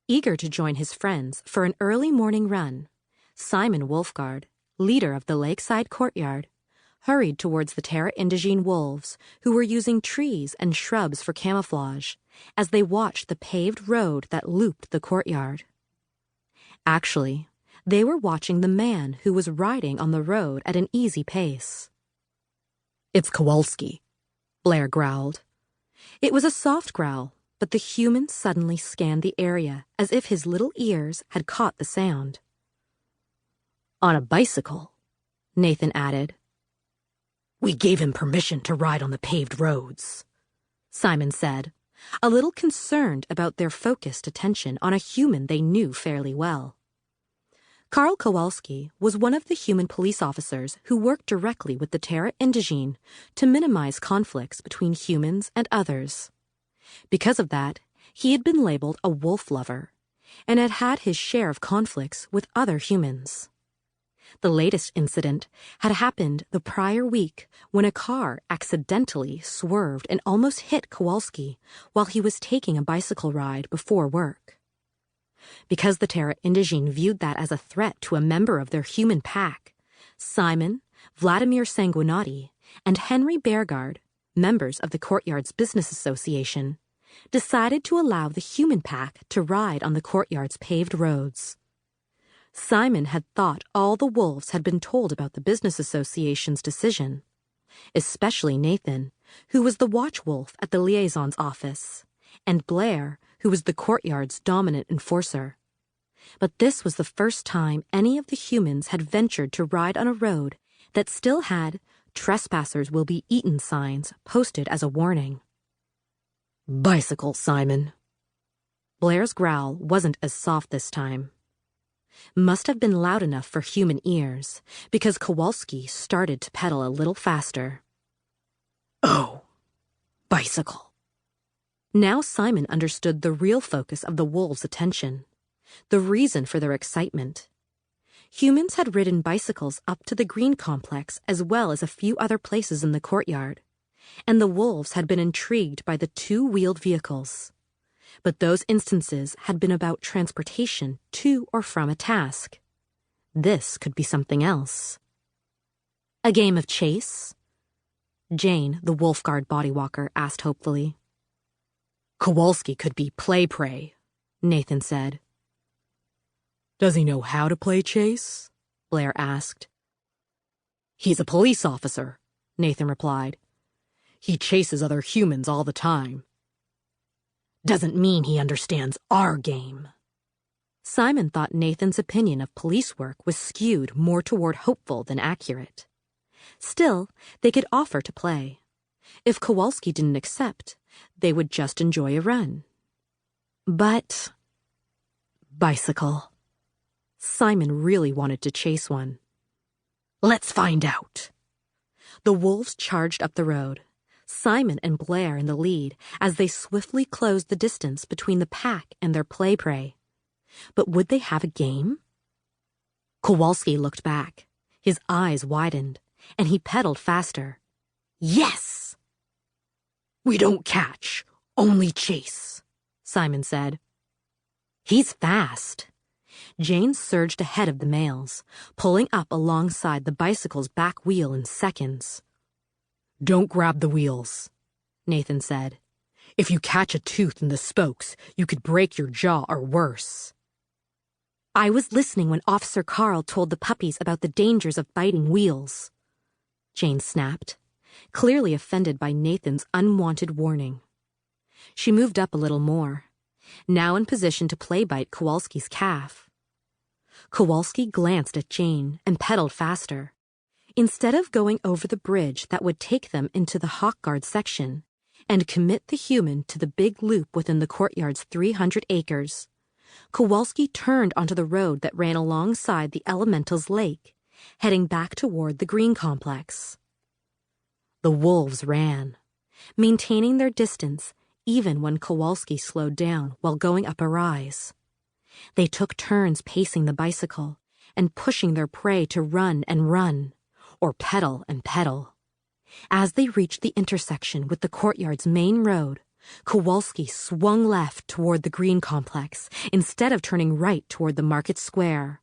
Eager to join his friends for an early morning run, Simon Wolfgard, leader of the Lakeside Courtyard, hurried towards the Terra Indigene wolves who were using trees and shrubs for camouflage as they watched the paved road that looped the courtyard. Actually, they were watching the man who was riding on the road at an easy pace. "It's Kowalski," Blair growled. It was a soft growl, but the human suddenly scanned the area as if his little ears had caught the sound. "On a bicycle," Nathan added. "We gave him permission to ride on the paved roads," Simon said, a little concerned about their focused attention on a human they knew fairly well. Karl Kowalski was one of the human police officers who worked directly with the Terra Indigene to minimize conflicts between humans and others. Because of that, he had been labeled a wolf lover and had had his share of conflicts with other humans. The latest incident had happened the prior week when a car accidentally swerved and almost hit Kowalski while he was taking a bicycle ride before work. Because the Terra Indigene viewed that as a threat to a member of their human pack, Simon, Vladimir Sanguinati, and Henry Beargard, members of the Courtyard's Business Association, decided to allow the human pack to ride on the Courtyard's paved roads. Simon had thought all the wolves had been told about the Business Association's decision, especially Nathan, who was the watch wolf at the liaison's office, and Blair, who was the Courtyard's dominant enforcer. But this was the first time any of the humans had ventured to ride on a road that still had "Trespassers will be eaten" signs posted as a warning. "Bicycle, Simon." Blair's growl wasn't as soft this time. Must have been loud enough for human ears, because Kowalski started to pedal a little faster. "Oh, bicycle." Now Simon understood the real focus of the wolves' attention, the reason for their excitement. Humans had ridden bicycles up to the Green Complex as well as a few other places in the courtyard, and the wolves had been intrigued by the two-wheeled vehicles. But those instances had been about transportation to or from a task. This could be something else. A game of chase? Jane, the Wolfgard bodywalker, asked hopefully. "Kowalski could be play-prey," Nathan said. "Does he know how to play chase?" Blair asked. "He's a police officer," Nathan replied. "He chases other humans all the time." "Doesn't mean he understands our game." Simon thought Nathan's opinion of police work was skewed more toward hopeful than accurate. Still, they could offer to play. If Kowalski didn't accept, they would just enjoy a run. But bicycle. Simon really wanted to chase one. "Let's find out." The wolves charged up the road, Simon and Blair in the lead as they swiftly closed the distance between the pack and their play-prey. But would they have a game? Kowalski looked back. His eyes widened, and he pedaled faster. Yes! "We don't catch, only chase," Simon said. He's fast. Jane surged ahead of the males, pulling up alongside the bicycle's back wheel in seconds. "Don't grab the wheels," Nathan said. "If you catch a tooth in the spokes, you could break your jaw or worse." I was listening when Officer Carl told the puppies about the dangers of biting wheels, Jane snapped, clearly offended by Nathan's unwanted warning. She moved up a little more, now in position to play-bite Kowalski's calf. Kowalski glanced at Jane and pedaled faster. Instead of going over the bridge that would take them into the Hawk Guard section and commit the human to the big loop within the courtyard's 300 acres, Kowalski turned onto the road that ran alongside the Elemental's lake, heading back toward the Green Complex. The wolves ran, maintaining their distance even when Kowalski slowed down while going up a rise. They took turns pacing the bicycle and pushing their prey to run and run, or pedal and pedal. As they reached the intersection with the courtyard's main road, Kowalski swung left toward the green complex instead of turning right toward the market square.